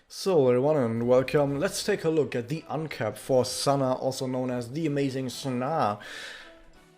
So everyone and welcome. Let's take a look at the Uncap for Snaa, also known as the amazing Snaa.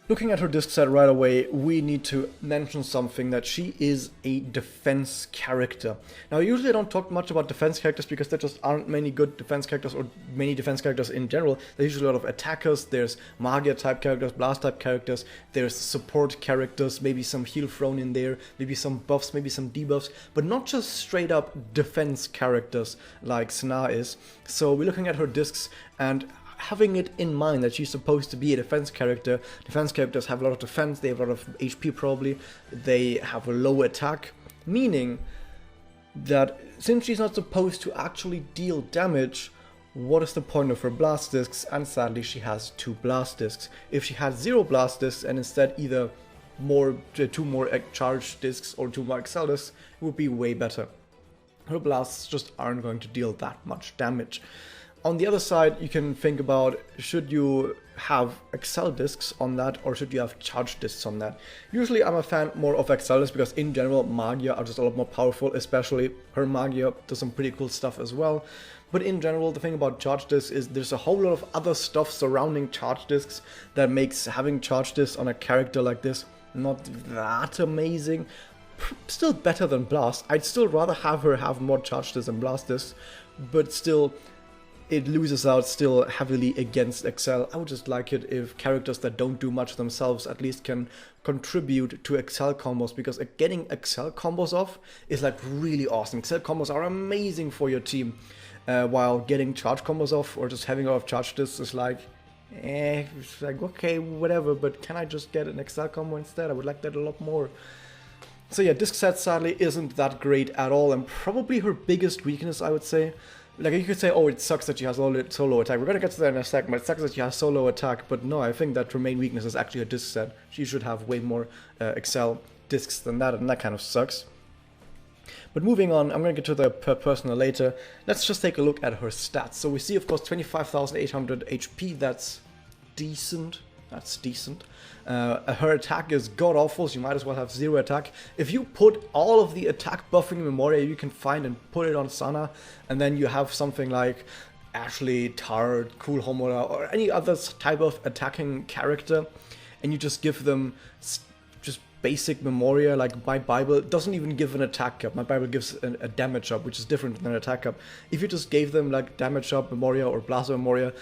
Looking at her disc set right away, we need to mention something, that she is a defense character. Now usually I don't talk much about defense characters because there just aren't many good defense characters or many defense characters in general. There's usually a lot of attackers, there's Magia type characters, blast type characters, there's support characters, maybe some heal thrown in there, maybe some buffs, maybe some debuffs, but not just straight up defense characters like Snaa is. So we're looking at her discs and having it in mind that she's supposed to be a defense character. Defense characters have a lot of defense, they have a lot of HP probably, they have a low attack, meaning that since she's not supposed to actually deal damage, what is the point of her blast discs? And sadly she has 2 blast discs. If she had 0 blast discs and instead either two more charge discs or 2 more excel discs, it would be way better. Her blasts just aren't going to deal that much damage. On the other side, you can think about, should you have Excel discs on that or should you have charge discs on that? Usually I'm a fan more of Excel discs because in general Magia are just a lot more powerful, especially her Magia does some pretty cool stuff as well. But in general, the thing about charge discs is there's a whole lot of other stuff surrounding charge discs that makes having charge discs on a character like this not that amazing. Still better than blast. I'd still rather have her have more charge discs than blast discs, but still it loses out still heavily against Excel. I would just like it if characters that don't do much themselves at least can contribute to Excel combos, because getting Excel combos off is like really awesome. Excel combos are amazing for your team, while getting charge combos off or just having off charge discs is like, it's like okay, whatever, but can I just get an Excel combo instead? I would like that a lot more. So yeah, disc set sadly isn't that great at all, and probably her biggest weakness, I would say. Like, you could say, oh, it sucks that she has so low attack. We're gonna get to that in a second, but it sucks that she has so low attack. But no, I think that her main weakness is actually a disc set. She should have way more Excel discs than that, and that kind of sucks. But moving on, I'm gonna get to the personal later. Let's just take a look at her stats. So we see, of course, 25,800 HP. That's decent. That's decent. Her attack is god-awful, so you might as well have 0 attack. If you put all of the attack buffing Memoria you can find and put it on Snaa, and then you have something like Ashley, Tard, Cool Homura, or any other type of attacking character, and you just give them just basic Memoria, like my Bible doesn't even give an attack up. My Bible gives a damage up, which is different than an attack up. If you just gave them like damage up Memoria or blast Memoria,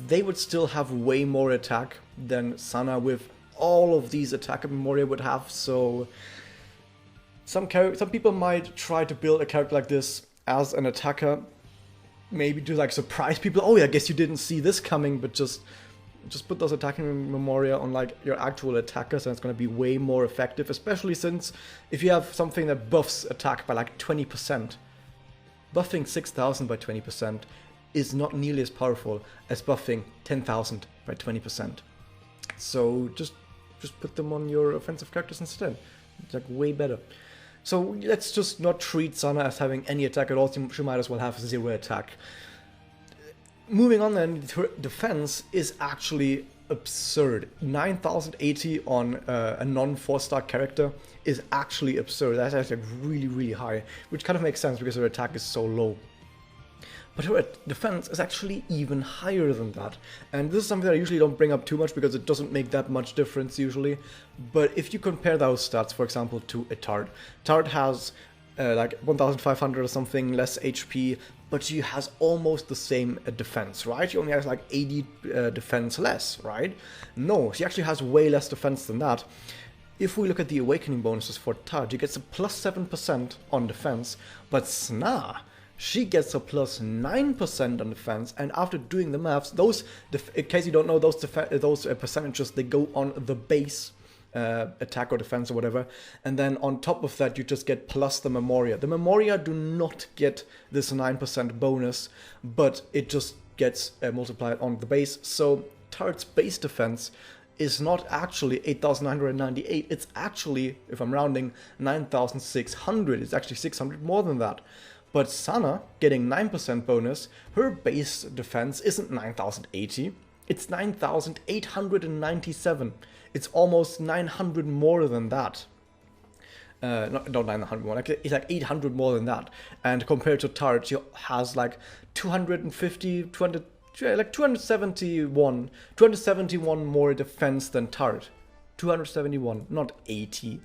they would still have way more attack than Snaa with all of these attack up Memoria would have. So some people might try to build a character like this as an attacker, maybe to like surprise people. Oh yeah, I guess you didn't see this coming, but just put those attacking Memoria on like your actual attackers, and it's going to be way more effective, especially since if you have something that buffs attack by like 20%, buffing 6,000 by 20% is not nearly as powerful as buffing 10,000 by 20%. So just put them on your offensive characters instead. It's like way better. So let's just not treat Snaa as having any attack at all. She might as well have 0 attack. Moving on then, her defense is actually absurd. 9,080 on a non-4-star character is actually absurd. That's actually really, really high, which kind of makes sense because her attack is so low. But her defense is actually even higher than that. And this is something that I usually don't bring up too much because it doesn't make that much difference usually. But if you compare those stats, for example, to a Tard. Tard has like 1,500 or something less HP, but she has almost the same defense, right? She only has like 80 defense less, right? No, she actually has way less defense than that. If we look at the awakening bonuses for Tard, she gets a plus 7% on defense, but Snaa, she gets a plus 9% on defense, and after doing the maths, those, in case you don't know, those percentages, they go on the base attack or defense or whatever, and then on top of that you just get plus the Memoria. The Memoria do not get this 9% bonus, but it just gets multiplied on the base, so Tard's base defense is not actually 8,998, it's actually, if I'm rounding, 9,600, it's actually 600 more than that. But Snaa, getting 9% bonus, her base defense isn't 9,080, it's 9,897. It's almost 900 more than that. not 900 more, like it's like 800 more than that. And compared to Tart, she has like 271 more defense than Tart. 271, not 80.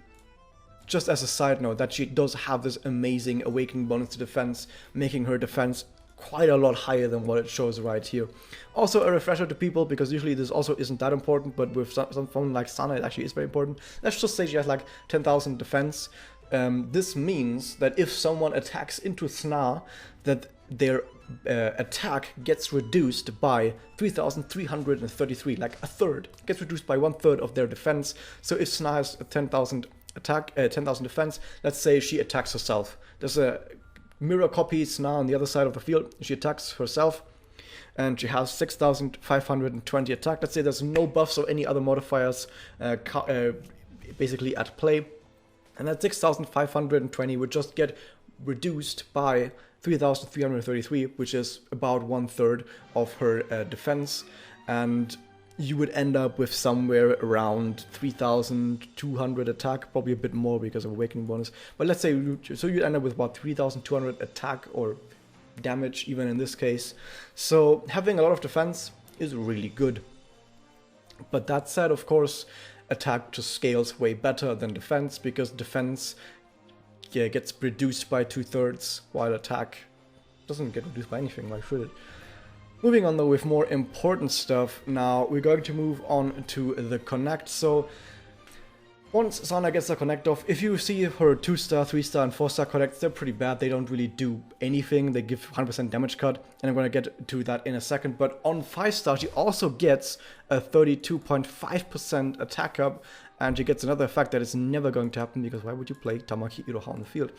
Just as a side note, that she does have this amazing awakening bonus to defense, making her defense quite a lot higher than what it shows right here. Also a refresher to people, because usually this also isn't that important, but with someone like Snaa it actually is very important. Let's just say she has like 10,000 defense. This means that if someone attacks into Snaa, that their attack gets reduced by 3,333, like a third. Gets reduced by 1/3 of their defense. So if Snaa has 10,000 attack, 10,000 defense, let's say she attacks herself. There's a mirror copy Snaa on the other side of the field. She attacks herself, and she has 6,520 attack. Let's say there's no buffs or any other modifiers basically at play, and that 6,520 would just get reduced by 3,333, which is about 1/3 of her defense, and you would end up with somewhere around 3,200 attack, probably a bit more because of awakening bonus. But let's say, so you'd end up with about 3,200 attack or damage, even in this case. So having a lot of defense is really good. But that said, of course, attack just scales way better than defense, because defense gets reduced by 2/3, while attack doesn't get reduced by anything. Why should it? Moving on though with more important stuff, now we're going to move on to the connect. So once Snaa gets the connect off, if you see her 2-star, 3-star and 4-star connects, they're pretty bad. They don't really do anything. They give 100% damage cut, and I'm going to get to that in a second. But on 5-star, she also gets a 32.5% attack up, and she gets another effect that is never going to happen, because why would you play Tamaki Iroha on the field?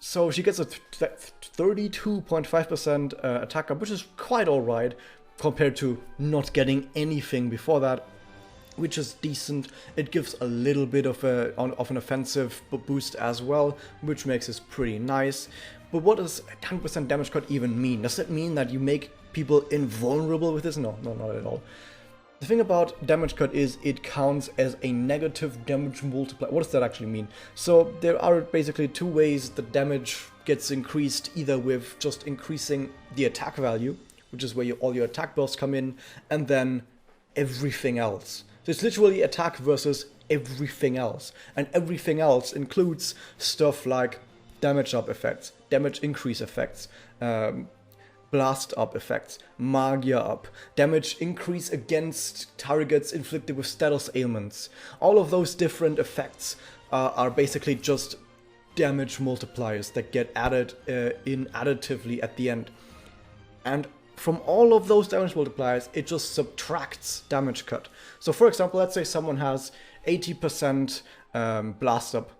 So she gets a 32.5% attack up, which is quite alright compared to not getting anything before that, which is decent. It gives a little bit of an offensive boost as well, which makes this pretty nice. But what does 10% damage cut even mean? Does it mean that you make people invulnerable with this? No, not at all. The thing about damage cut is it counts as a negative damage multiplier. What does that actually mean? So there are basically two ways the damage gets increased, either with just increasing the attack value, which is where all your attack buffs come in, and then everything else. So it's literally attack versus everything else. And everything else includes stuff like damage up effects, damage increase effects, blast up effects, Magia up, damage increase against targets inflicted with status ailments. All of those different effects are basically just damage multipliers that get added in additively at the end. And from all of those damage multipliers, it just subtracts damage cut. So for example, let's say someone has 80% blast up,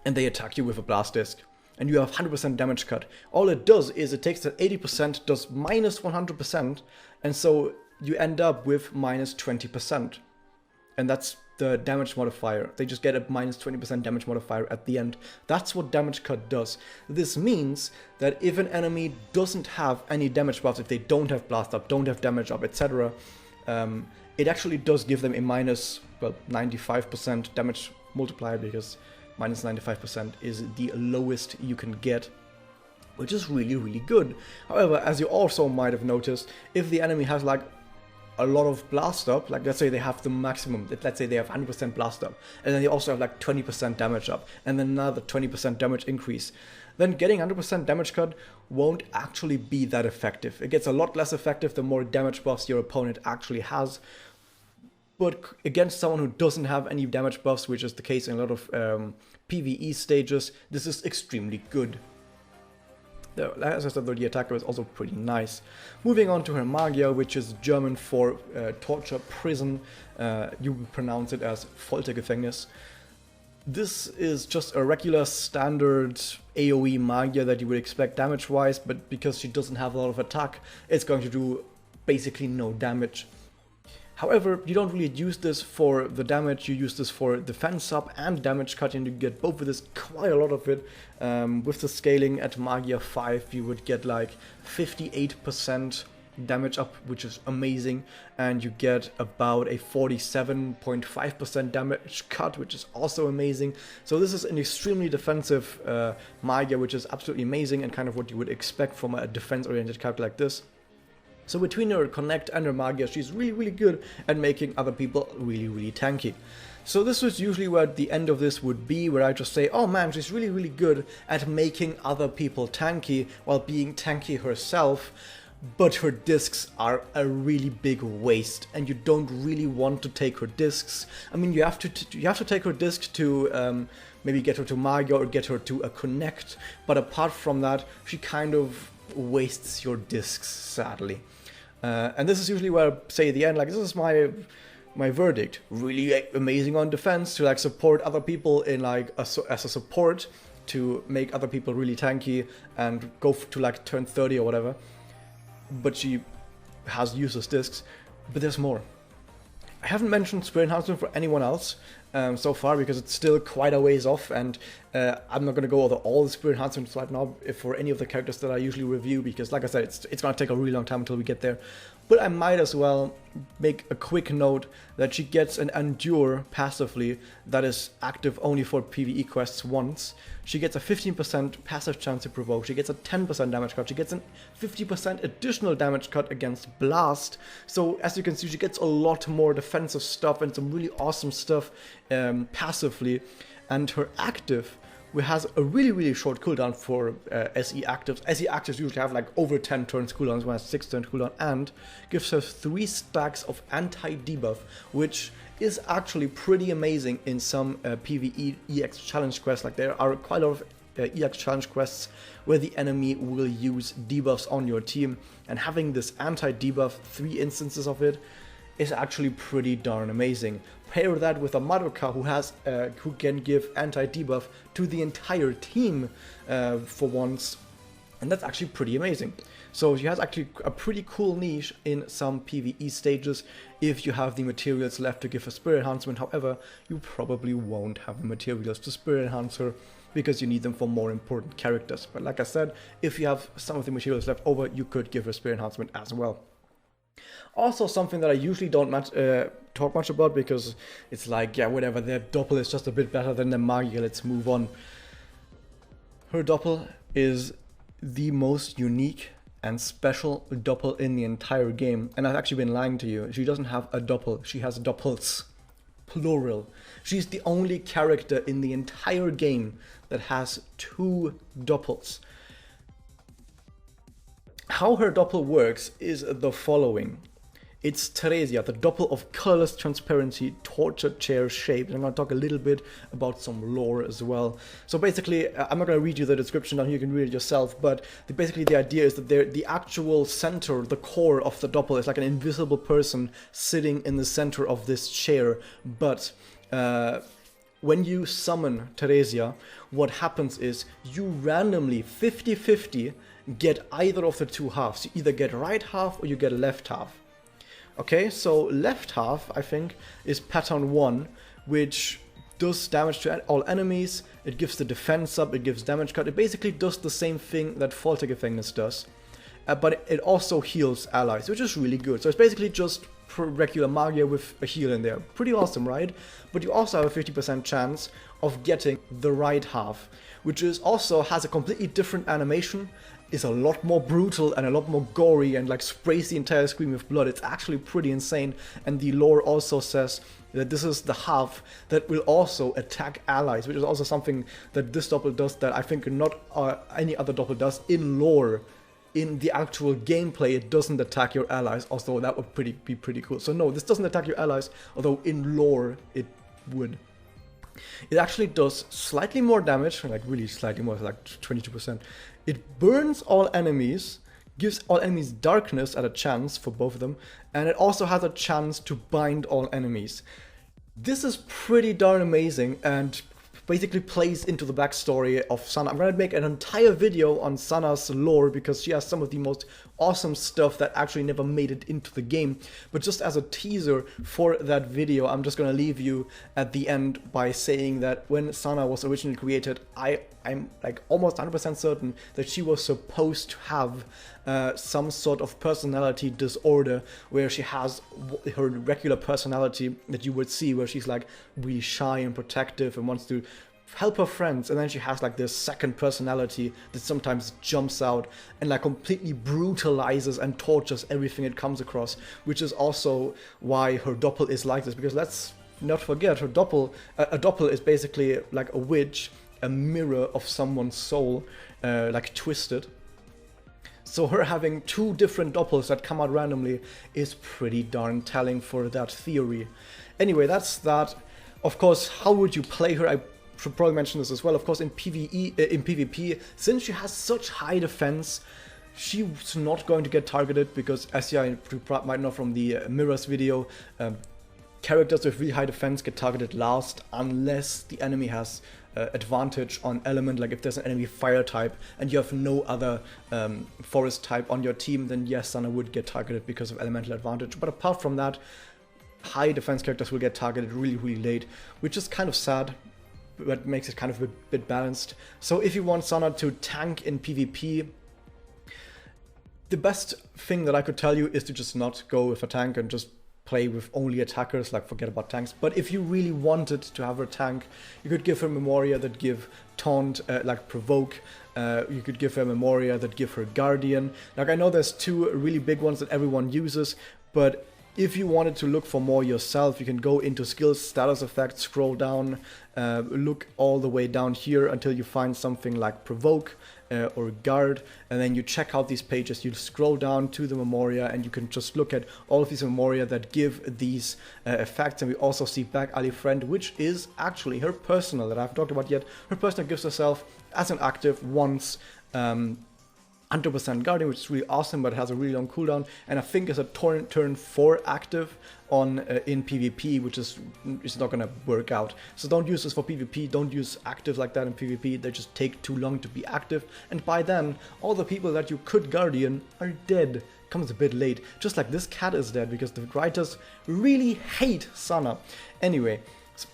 and they attack you with a blast disc, and you have 100% damage cut. All it does is it takes that 80%, does minus 100%, and so you end up with minus 20%. And that's the damage modifier. They just get a minus 20% damage modifier at the end. That's what damage cut does. This means that if an enemy doesn't have any damage buffs, if they don't have blast up, don't have damage up, etc., it actually does give them a minus, well, 95% damage multiplier, because minus 95% is the lowest you can get, which is really, really good. However, as you also might have noticed, if the enemy has like a lot of blast up, like let's say they have the maximum, let's say they have 100% blast up, and then they also have like 20% damage up, and then another 20% damage increase, then getting 100% damage cut won't actually be that effective. It gets a lot less effective the more damage buffs your opponent actually has. But against someone who doesn't have any damage buffs, which is the case in a lot of PvE stages, this is extremely good. As I said, the attacker is also pretty nice. Moving on to her Magia, which is German for torture, prison. You pronounce it as Foltergefängnis. This is just a regular standard AoE Magia that you would expect damage-wise, but because she doesn't have a lot of attack, it's going to do basically no damage. However, you don't really use this for the damage, you use this for defense up and damage cut, and you get both of this, quite a lot of it. With the scaling at Magia 5, you would get like 58% damage up, which is amazing, and you get about a 47.5% damage cut, which is also amazing. So this is an extremely defensive Magia, which is absolutely amazing and kind of what you would expect from a defense-oriented character like this. So between her Connect and her Magia, she's really, really good at making other people really, really tanky. So this was usually where the end of this would be, where I just say, oh man, she's really, really good at making other people tanky while being tanky herself, but her discs are a really big waste, and you don't really want to take her discs. I mean, you have to take her disc to maybe get her to Magia or get her to a Connect, but apart from that, she kind of wastes your discs, sadly. And this is usually where I say at the end, like, this is my verdict. Really amazing on defense to like support other people in like as a support to make other people really tanky and go to like turn 30 or whatever. But she has useless discs. But there's more. I haven't mentioned Spirit Enhancement for anyone else so far because it's still quite a ways off, and I'm not going to go over all the Spirit Enhancements right now for any of the characters that I usually review, because like I said, it's going to take a really long time until we get there. But I might as well make a quick note that she gets an Endure passively that is active only for PvE quests once. She gets a 15% passive chance to provoke, she gets a 10% damage cut, she gets a 50% additional damage cut against Blast. So as you can see, she gets a lot more defensive stuff and some really awesome stuff passively. And her active, which has a really, really short cooldown for SE actives. SE actives usually have like over 10 turns cooldown, one has 6 turns cooldown, and gives her 3 stacks of anti-debuff, which is actually pretty amazing in some PvE EX challenge quests. Like there are quite a lot of EX challenge quests where the enemy will use debuffs on your team, and having this anti-debuff, 3 instances of it, is actually pretty darn amazing. Pair that with a Madoka who can give anti-debuff to the entire team for once, and that's actually pretty amazing. So she has actually a pretty cool niche in some PvE stages if you have the materials left to give a Spirit Enhancement. However, you probably won't have the materials to Spirit Enhance her because you need them for more important characters. But like I said, if you have some of the materials left over, you could give her Spirit Enhancement as well. Also, something that I usually don't talk much about because it's like, yeah, whatever, their Doppel is just a bit better than the Magia, let's move on. Her Doppel is the most unique and special Doppel in the entire game, and I've actually been lying to you. She doesn't have a Doppel, she has Doppels. Plural. She's the only character in the entire game that has 2 Doppels. How her Doppel works is the following. It's Theresia, the Doppel of colorless transparency, torture chair shape. And I'm going to talk a little bit about some lore as well. So basically, I'm not going to read you the description down here, you can read it yourself, but basically the idea is that the actual center, the core of the Doppel is like an invisible person sitting in the center of this chair. But when you summon Theresia, what happens is you randomly 50-50 get either of the 2 halves. You either get right half or you get left half. Okay, so left half, I think, is pattern 1, which does damage to all enemies, it gives the defense up, it gives damage cut, it basically does the same thing that Foltergefängnis does, but it also heals allies, which is really good. So it's basically just regular Magia with a heal in there. Pretty awesome, right? But you also have a 50% chance of getting the right half, which is also has a completely different animation, is a lot more brutal and a lot more gory and like sprays the entire screen with blood. It's actually pretty insane, and the lore also says that this is the half that will also attack allies, which is also something that this Doppel does that I think not any other Doppel does in lore. In the actual gameplay, it doesn't attack your allies, although that would be pretty cool. So no, this doesn't attack your allies, although in lore it would. It actually does slightly more damage, like really slightly more, like 22%. It burns all enemies, gives all enemies darkness at a chance for both of them, and it also has a chance to bind all enemies. This is pretty darn amazing, and basically plays into the backstory of Snaa. I'm gonna make an entire video on Snaa's lore because she has some of the most awesome stuff that actually never made it into the game. But just as a teaser for that video, I'm just gonna leave you at the end by saying that when Snaa was originally created, I'm like almost 100% certain that she was supposed to have some sort of personality disorder where she has her regular personality that you would see, where she's like really shy and protective and wants to help her friends, and then she has like this second personality that sometimes jumps out and like completely brutalizes and tortures everything it comes across, which is also why her Doppel is like this, because let's not forget her Doppel, a Doppel is basically like a witch, a mirror of someone's soul, like twisted. So her having two different Doppels that come out randomly is pretty darn telling for that theory. Anyway, that's that. Of course, how would you play her? I should probably mention this as well. Of course, in PvP, since she has such high defense, she's not going to get targeted because, as you might know from the Mirrors video, characters with really high defense get targeted last unless the enemy has advantage on element. Like if there's an enemy fire type and you have no other forest type on your team, then yes, Snaa would get targeted because of elemental advantage. But apart from that, high defense characters will get targeted really, really late, which is kind of sad, but makes it kind of a bit balanced. So if you want Snaa to tank in PvP, the best thing that I could tell you is to just not go with a tank and just play with only attackers, like forget about tanks. But if you really wanted to have her tank, you could give her Memoria that give Taunt, like Provoke. You could give her Memoria that give her Guardian. Like I know there's two really big ones that everyone uses, but if you wanted to look for more yourself, you can go into skills, status effects, scroll down, look all the way down here until you find something like Provoke or Guard, and then you check out these pages. You scroll down to the Memoria and you can just look at all of these Memoria that give these effects. And we also see Back Ali Friend, which is actually her personal that I haven't talked about yet. Her personal gives herself as an active once 100% Guardian, which is really awesome, but it has a really long cooldown, and I think it's a turn 4 active on in PvP, which is not gonna work out. So don't use this for PvP, don't use active like that in PvP, they just take too long to be active, and by then, all the people that you could Guardian are dead. Comes a bit late, just like this cat is dead, because the writers really hate Snaa. Anyway,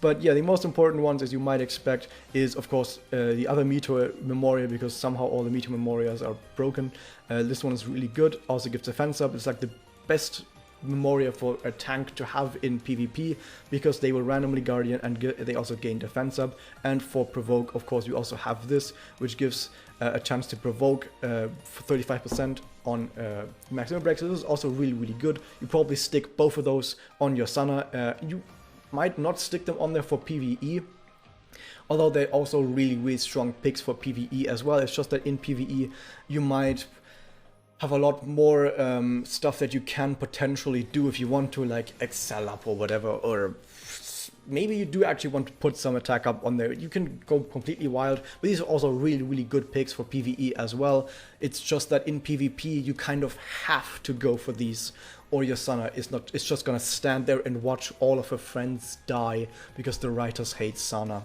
but yeah, the most important ones, as you might expect, is of course the other Meteor Memoria, because somehow all the Meteor Memorias are broken. This one is really good, also gives defense up. It's like the best Memoria for a tank to have in PvP, because they will randomly Guardian and they also gain defense up. And for Provoke, of course, you also have this, which gives a chance to provoke for 35% on maximum break. So this is also really, really good. You probably stick both of those on your Snaa. You might not stick them on there for PvE, although they're also really, really strong picks for PvE as well. It's just that in PvE you might have a lot more stuff that you can potentially do if you want to, like excel up or whatever, or maybe you do actually want to put some attack up on there. You can go completely wild, but these are also really, really good picks for PvE as well. It's just that in PvP you kind of have to go for these, or your Snaa is not. It's just gonna stand there and watch all of her friends die because the writers hate Snaa.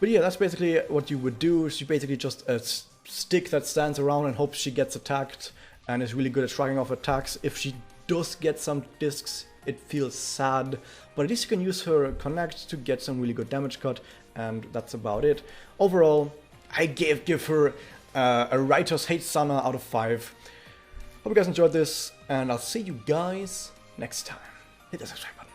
But yeah, that's basically what you would do. She basically just a stick that stands around and hopes she gets attacked, and is really good at shrugging off attacks. If she does get some discs, it feels sad, but at least you can use her Connect to get some really good damage cut, and that's about it. Overall, I give her a Writers Hate Snaa out of 5. Hope you guys enjoyed this, and I'll see you guys next time. Hit the subscribe button.